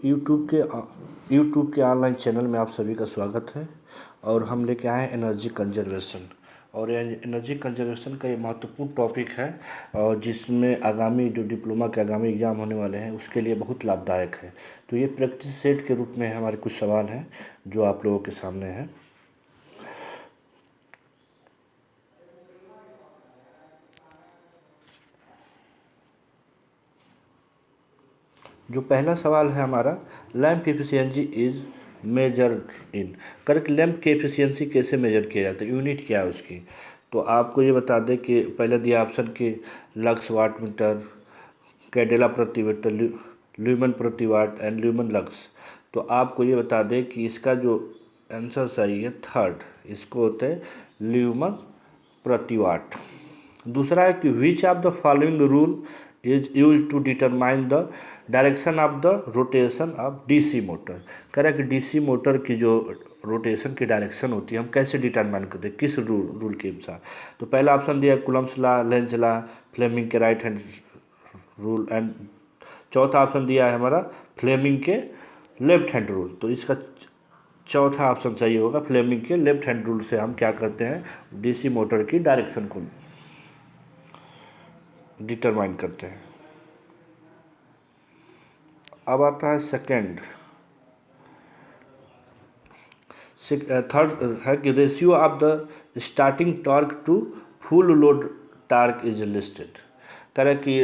YouTube के online channel में आप सभी का स्वागत है। और हम लेके आए हैं एनर्जी कंजर्वेशन। और एनर्जी कंजर्वेशन का ये महत्वपूर्ण टॉपिक है, और जिसमें आगामी जो डिप्लोमा के आगामी एग्ज़ाम होने वाले हैं उसके लिए बहुत लाभदायक है। तो ये प्रैक्टिस सेट के रूप में हमारे कुछ सवाल हैं जो आप लोगों के सामने हैं। जो पहला सवाल है हमारा, lamp efficiency is measured in. Correct, lamp की एफिशिएंसी कैसे मेजर किया जाता है, यूनिट क्या है उसकी। तो आपको ये बता दें कि पहले दिया ऑप्शन कि लक्स वाट मीटर, कैडेला प्रति मीटर, ल्यूमन प्रति वाट एंड ल्यूमन लक्स। तो आपको ये बता दें कि इसका जो आंसर सही है थर्ड, इसको होते हैं ल्यूमन प्रति वाट। दूसरा है कि which of the following rule is use to determine the direction of the rotation of DC motor. Correct, DC motor की जो रोटेशन की डायरेक्शन होती है हम कैसे डिटरमाइन करते हैं, किस रूल के अनुसार। तो पहला ऑप्शन दिया है Coulomb's law, Lenz law, Fleming के राइट हैंड रूल, एंड चौथा ऑप्शन दिया है हमारा फ्लेमिंग के लेफ्ट हैंड रूल। तो इसका चौथा ऑप्शन सही होगा, फ्लेमिंग के लेफ्ट हैंड रूल से हम क्या करते हैं, डीसी मोटर की डायरेक्शन को डिटरमाइन करते हैं। अब आता है सेकंड, थर्ड है कि ratio of the starting torque to full load torque is listed. करें कि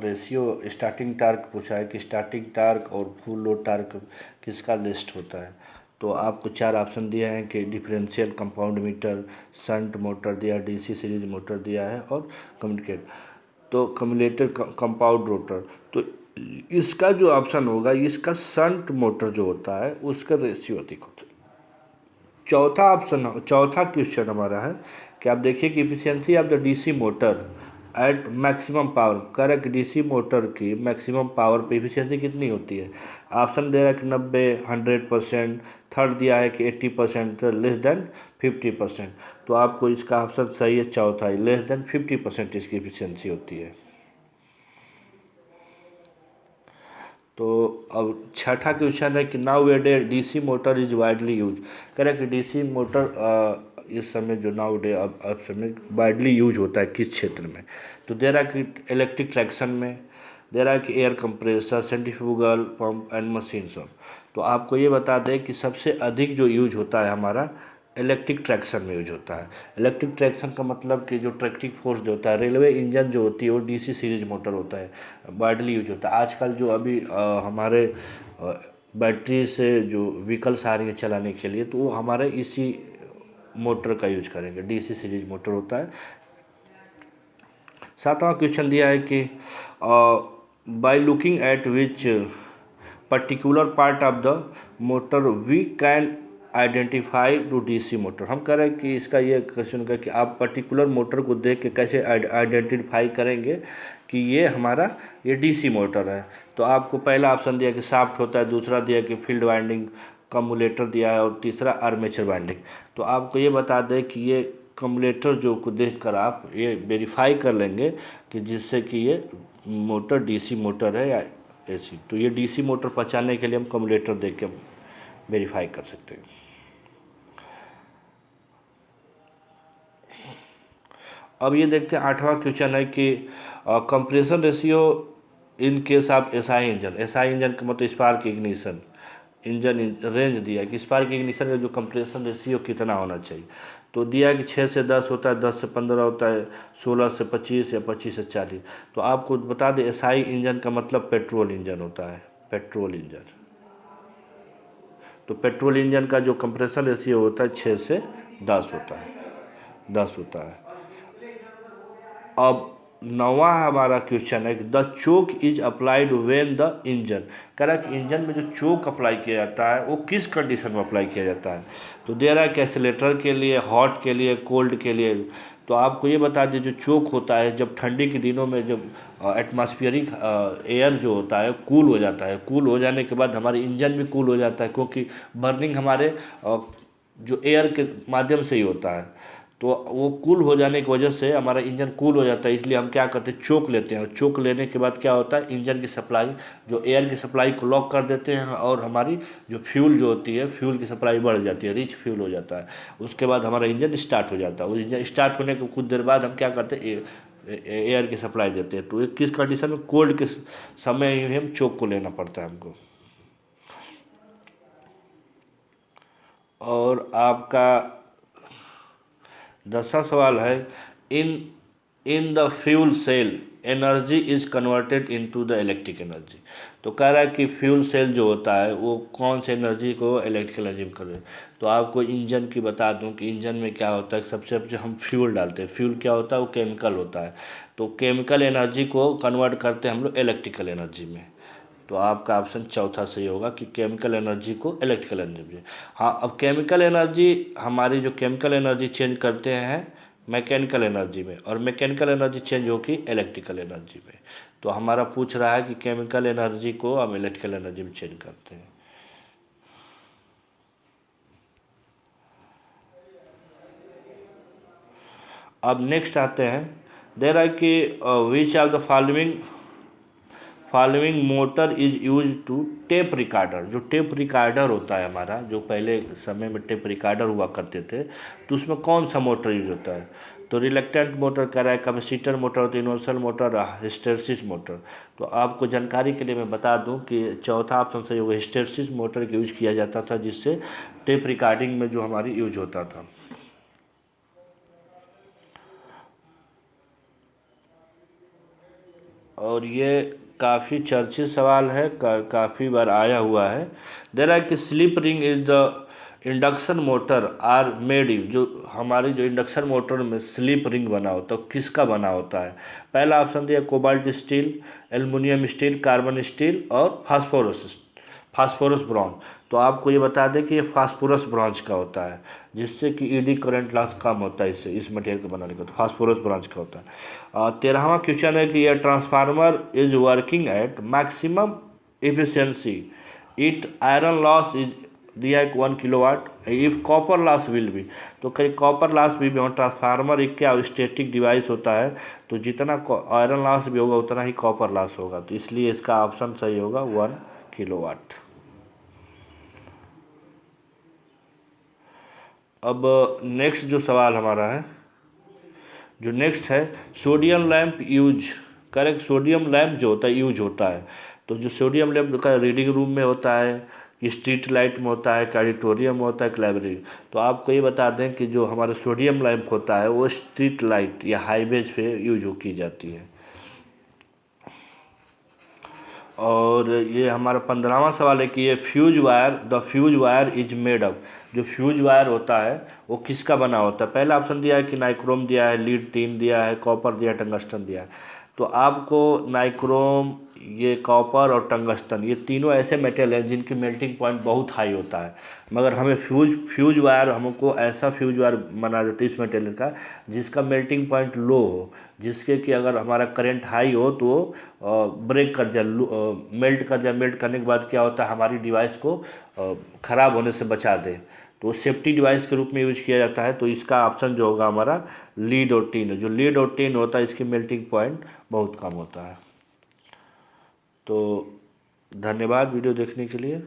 रेशियो स्टार्टिंग टार्क पूछा है कि स्टार्टिंग टार्क और फुल लोड टार्क किसका लिस्ट होता है। तो आपको चार ऑप्शन दिए हैं कि differential, compound meter, shunt motor दिया, डीसी सीरीज मोटर दिया है, और कम्युनिकेट। तो कम्युलेटर कंपाउंड रोटर, तो इसका जो ऑप्शन होगा, इसका शंट मोटर जो होता है उसका रेशियो अधिक होता है। चौथा क्वेश्चन हमारा है कि आप देखिए कि efficiency of the DC motor eight maximum power. Correct, DC motor की मैक्सिमम पावर पे इफिशियंसी कितनी होती है। ऑप्शन दे रहा है कि 90, 100%, थर्ड दिया है कि 80%, लेस देन 50%। तो आपको इसका ऑप्शन सही है चौथा ही, लेस देन 50% इसकी इफिशियंसी होती है। तो अब छठा क्वेश्चन है कि now a day DC motor is widely use. Correct, DC motor इस समय जो नाउ डे अब समय वाइडली यूज होता है किस क्षेत्र में। तो दे रहा है कि इलेक्ट्रिक ट्रैक्शन में, दे रहा है कि air compressor, centrifugal pump and machine सब। तो आपको ये बता दें कि सबसे अधिक जो यूज होता है हमारा इलेक्ट्रिक ट्रैक्शन में यूज होता है। इलेक्ट्रिक ट्रैक्शन का मतलब कि जो ट्रैक्टिव फोर्स जो होता है, रेलवे इंजन जो होती है वो डीसी सीरीज मोटर होता है, वाइडली यूज होता है। आजकल जो अभी हमारे बैटरी से जो व्हीकल्स आ रही है चलाने के लिए, तो वो हमारे इसी मोटर का यूज करेंगे, डीसी सीरीज मोटर होता है। सातवां क्वेश्चन दिया है कि by looking at which particular part of the motor we can identify to DC motor. हम कह रहे हैं कि इसका ये क्वेश्चन का कि आप पर्टिकुलर मोटर को देख के कैसे आइडेंटिफाई करेंगे कि ये हमारा ये डीसी मोटर है। तो आपको पहला ऑप्शन दिया कि शाफ्ट होता है, दूसरा दिया कि फील्ड वाइंडिंग, कम्युलेटर दिया है, और तीसरा आर्मेचर वाइंडिंग। तो आपको ये बता दें कि ये कम्युलेटर जो को देखकर आप ये वेरीफाई कर लेंगे कि जिससे कि ये मोटर डीसी मोटर है या एसी। तो ये डीसी मोटर पहचानने के लिए हम कम्युलेटर देख के वेरीफाई कर सकते हैं। अब ये देखते हैं आठवां क्वेश्चन है कि compression ratio in case of SI engine. SI engine का मतलब स्पार्क इग्निशन इंजन रेंज दिया है कि स्पार्क इग्निशन का जो कंप्रेशन रेशियो कितना होना चाहिए। तो दिया है कि 6 से 10 होता है, 10 से 15 होता है, 16 से 25 या 25 से 40। तो आपको बता दें एसआई इंजन का मतलब पेट्रोल इंजन होता है, पेट्रोल इंजन। तो पेट्रोल इंजन का जो कंप्रेशन रेशियो होता है 6 से 10 होता है, 10 होता है। अब नौवां हमारा क्वेश्चन है कि the choke is applied when the engine. कह रहा है कि इंजन में जो चोक अप्लाई किया जाता है वो किस कंडीशन में अप्लाई किया जाता है। तो दे रहा है कि एक्सीलरेटर के लिए, हॉट के लिए, कोल्ड के लिए। तो आपको ये बता दें जो चोक होता है जब ठंडी के दिनों में जब एटमॉस्फेरिक एयर जो होता है कूल हो जाता है, कूल हो जाने के बाद हमारे इंजन भी कूल हो जाता है, क्योंकि बर्निंग हमारे जो एयर के माध्यम से ही होता है। तो वो कूल हो जाने की वजह से हमारा इंजन कूल हो जाता है, इसलिए हम क्या करते हैं, चोक लेते हैं। और चोक लेने के बाद क्या होता है, इंजन की सप्लाई, जो एयर की सप्लाई को लॉक कर देते हैं, और हमारी जो फ्यूल जो होती है, फ्यूल की सप्लाई बढ़ जाती है, रिच फ्यूल हो जाता है। उसके बाद हमारा इंजन स्टार्ट हो जाता है। उस इंजन स्टार्ट होने के कुछ देर बाद हम क्या करते हैं, एयर की सप्लाई देते हैं। तो किस कंडीशन में, कोल्ड के समय ही हम चोक को लेना पड़ता है हमको। और आपका 10वां सवाल है, in in the fuel cell energy is converted into the electric energy. तो कह रहा है कि फ्यूल सेल जो होता है वो कौन से एनर्जी को इलेक्ट्रिकल एनर्जी में कर रहे हैं। तो आपको इंजन की बता दूं कि इंजन में क्या होता है, सबसे पहले हम फ्यूल डालते हैं। फ्यूल क्या होता है, वो केमिकल होता है। तो केमिकल एनर्जी को कन्वर्ट करते हैं हम लोग इलेक्ट्रिकल एनर्जी में। तो आपका ऑप्शन चौथा सही होगा कि केमिकल एनर्जी को इलेक्ट्रिकल एनर्जी। हाँ, अब केमिकल एनर्जी, हमारी जो केमिकल एनर्जी चेंज करते हैं मैकेनिकल एनर्जी में, और मैकेनिकल एनर्जी चेंज होगी इलेक्ट्रिकल एनर्जी में। तो हमारा पूछ रहा है कि केमिकल एनर्जी को हम इलेक्ट्रिकल एनर्जी में चेंज करते हैं। अब नेक्स्ट आते हैं, देर आर कि which of the following motor is use to tape recorder. जो टेप रिकॉर्डर होता है हमारा, जो पहले समय में टेप रिकॉर्डर हुआ करते थे, तो उसमें कौन सा मोटर यूज होता है। तो रिलक्टेंट मोटर कह रहा है, कैपेसिटर मोटर होता है, यूनिवर्सल मोटर, हिस्टेरिसिस मोटर। तो आपको जानकारी के लिए मैं बता दूं कि चौथा ऑप्शन सही होगा, हिस्टेरिसिस मोटर का यूज किया जाता था, जिससे टेप रिकॉर्डिंग में जो हमारी यूज होता था। और ये काफ़ी चर्चित सवाल है, काफ़ी बार आया हुआ है। देर आर कि slip ring is the induction motor are made, जो हमारी जो इंडक्शन मोटर में स्लिप रिंग बना होता है, किसका बना होता है। पहला ऑप्शन दिया cobalt steel, aluminium steel, carbon steel और फास्फोरस ब्रॉन्ज। तो आपको ये बता दें कि ये फास्फोरस ब्रॉन्ज का होता है, जिससे कि ईडी करंट लॉस कम होता है इससे, इस मटेरियल को बनाने का। तो फास्फोरस ब्रॉन्ज का होता है। 13वां क्वेश्चन है कि यह transformer is working at maximum efficiency, it iron loss is दिया है 1 kilowatt, if copper loss will be. तो कहीं कॉपर लॉस भी ट्रांसफार्मर एक क्या स्टैटिक डिवाइस होता है, तो जितना आयरन लॉस भी होगा उतना ही कॉपर लॉस होगा। तो इसलिए इसका ऑप्शन सही होगा 1 किलोवाट। अब नेक्स्ट जो सवाल हमारा है, जो नेक्स्ट है, sodium lamp use, correct. Sodium lamp जो होता है यूज होता है, तो जो सोडियम लैंप का रीडिंग रूम में होता है, स्ट्रीट लाइट में होता है, ऑडिटोरियम में होता है, लाइब्रेरी। तो आपको ये बता दें कि जो हमारा सोडियम लैंप होता है वो स्ट्रीट लाइट या हाईवेज पे यूज की जाती है। और ये हमारा 15वां सवाल है कि ये the fuse wire is made up. जो फ्यूज वायर होता है वो किसका बना होता है। पहला ऑप्शन दिया है कि नाइक्रोम दिया है, लीड टिन दिया है, कॉपर दिया है, टंगस्टन दिया है। तो आपको नाइक्रोम, ये कॉपर और टंगस्टन, ये तीनों ऐसे मेटल हैं जिनकी मेल्टिंग पॉइंट बहुत हाई होता है। मगर हमें फ्यूज वायर, हमको ऐसा फ्यूज वायर बना देते हैं इस मटेरियल का जिसका मेल्टिंग पॉइंट लो हो, जिसके कि अगर हमारा करंट हाई हो तो ब्रेक कर जाए, मेल्ट कर जाए। मेल्ट करने के बाद क्या होता है, हमारी डिवाइस को ख़राब होने से बचा दे। तो सेफ्टी डिवाइस के रूप में यूज किया जाता है। तो इसका ऑप्शन जो होगा हमारा लीड और टिन है। जो लीड और टिन होता है इसकी मेल्टिंग पॉइंट बहुत कम होता है। तो धन्यवाद वीडियो देखने के लिए।